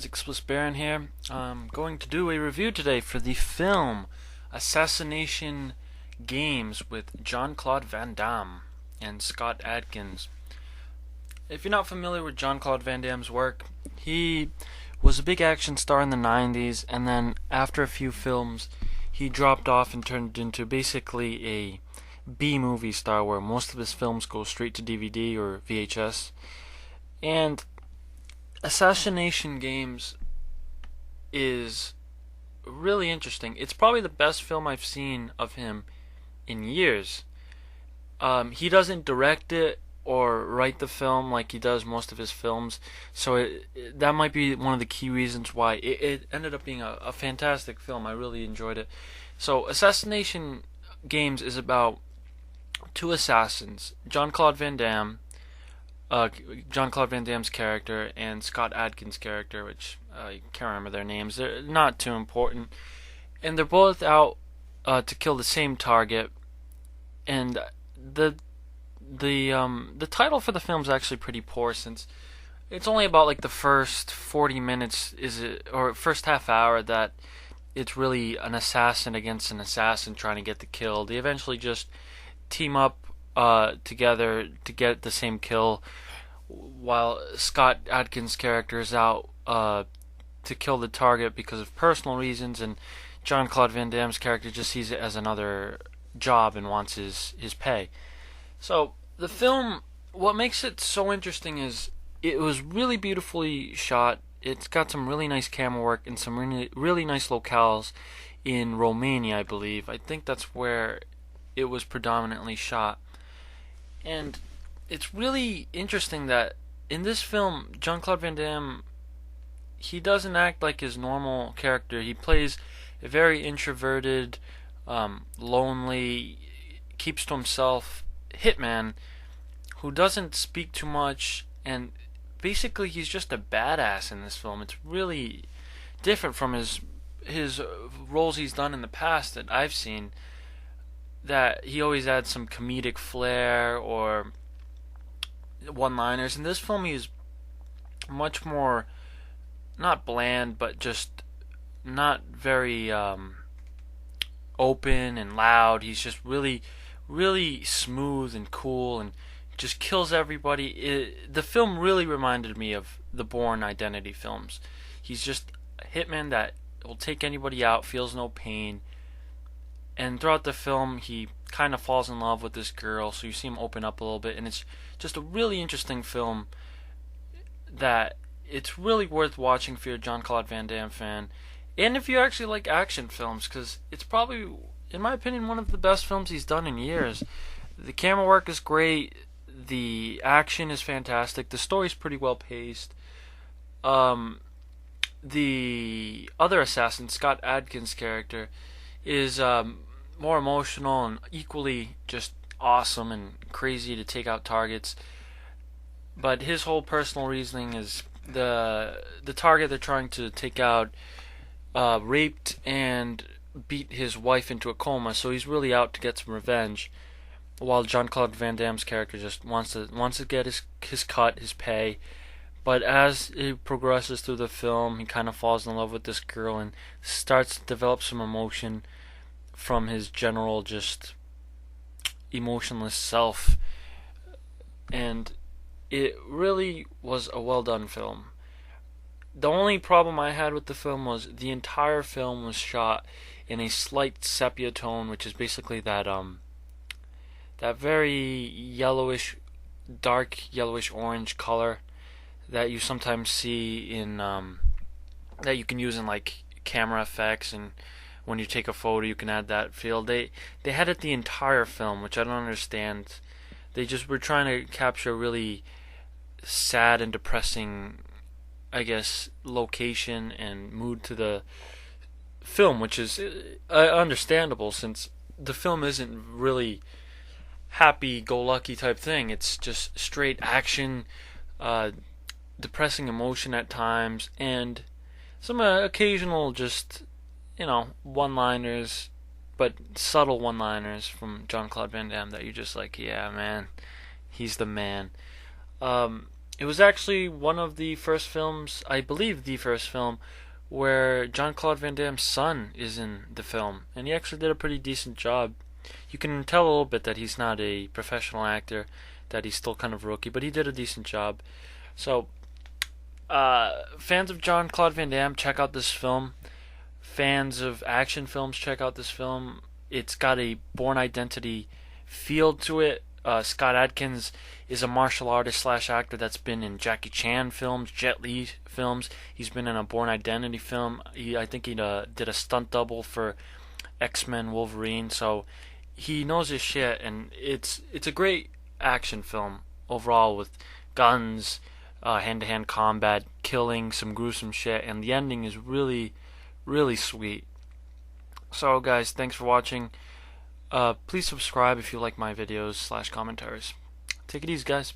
Sixless Baron here. I'm going to do a review today for the film Assassination Games with Jean-Claude Van Damme and Scott Adkins. If you're not familiar with Jean-Claude Van Damme's work, he was a big action star in the 90s, and then after a few films, he dropped off and turned into basically a B-movie star where most of his films go straight to DVD or VHS. And Assassination Games is really interesting. It's probably the best film I've seen of him in years. He doesn't direct it or write the film like he does most of his films, so that might be one of the key reasons why it ended up being a fantastic film. I really enjoyed it. So Assassination Games is about two assassins, Jean-Claude Van Damme's character and Scott Adkins' character, which I can't remember their names. They're not too important, and they're both out to kill the same target. And the title for the film is actually pretty poor, since it's only about like the first 40 minutes or first half hour that it's really an assassin against an assassin trying to get the kill. They eventually just team up together to get the same kill, while Scott Adkins' character is out to kill the target because of personal reasons, and Jean-Claude Van Damme's character just sees it as another job and wants his pay. So the film, what makes it so interesting is it was really beautifully shot. It's got some really nice camera work and some really nice locales in Romania, I believe. I think that's where it was predominantly shot. And it's really interesting that in this film, Jean-Claude Van Damme, he doesn't act like his normal character. He plays a very introverted, lonely, keeps to himself hitman who doesn't speak too much, and basically he's just a badass in this film. It's really different from his roles he's done in the past that I've seen, that he always adds some comedic flair or one-liners. In this film, he's much more, not bland, but just not very open and loud. He's just really, really smooth and cool and just kills everybody. The film really reminded me of the Bourne Identity films. He's just a hitman that will take anybody out, feels no pain. And throughout the film, he kind of falls in love with this girl, so you see him open up a little bit, and it's just a really interesting film that it's really worth watching if you're a Jean-Claude Van Damme fan, and if you actually like action films, because it's probably, in my opinion, one of the best films he's done in years. The camera work is great, the action is fantastic, the story's pretty well paced. The other assassin, Scott Adkins' character, is more emotional and equally just awesome and crazy to take out targets. But his whole personal reasoning is the target they're trying to take out raped and beat his wife into a coma, so he's really out to get some revenge. While Jean-Claude Van Damme's character just wants to get his cut, his pay. But as it progresses through the film, he kind of falls in love with this girl and starts to develop some emotion from his general just emotionless self. And it really was a well done film. The only problem I had with the film was the entire film was shot in a slight sepia tone, which is basically that very yellowish, dark yellowish orange color that you sometimes see in that you can use in like camera effects, and when you take a photo you can add that feel. They had it the entire film, which I don't understand. They just were trying to capture a really sad and depressing, I guess, location and mood to the film, which is understandable, since the film isn't really happy-go-lucky type thing. It's just straight action, depressing emotion at times, and some occasional just, one-liners, but subtle one-liners from Jean-Claude Van Damme that you're just like, yeah, man, he's the man. It was actually one of the first films, I believe the first film, where Jean-Claude Van Damme's son is in the film, and he actually did a pretty decent job. You can tell a little bit that he's not a professional actor, that he's still kind of rookie, but he did a decent job. So, fans of Jean-Claude Van Damme, check out this film. Fans of action films, check out this film. It's got a Bourne Identity feel to it. Scott Adkins is a martial artist slash actor that's been in Jackie Chan films, Jet Li films. He's been in a Bourne Identity film. I think he did a stunt double for X-Men Wolverine. So he knows his shit, and it's a great action film overall with guns, hand-to-hand combat, killing, some gruesome shit, and the ending is really, really sweet. So guys, thanks for watching. Please subscribe if you like my videos slash commentaries. Take it easy, guys.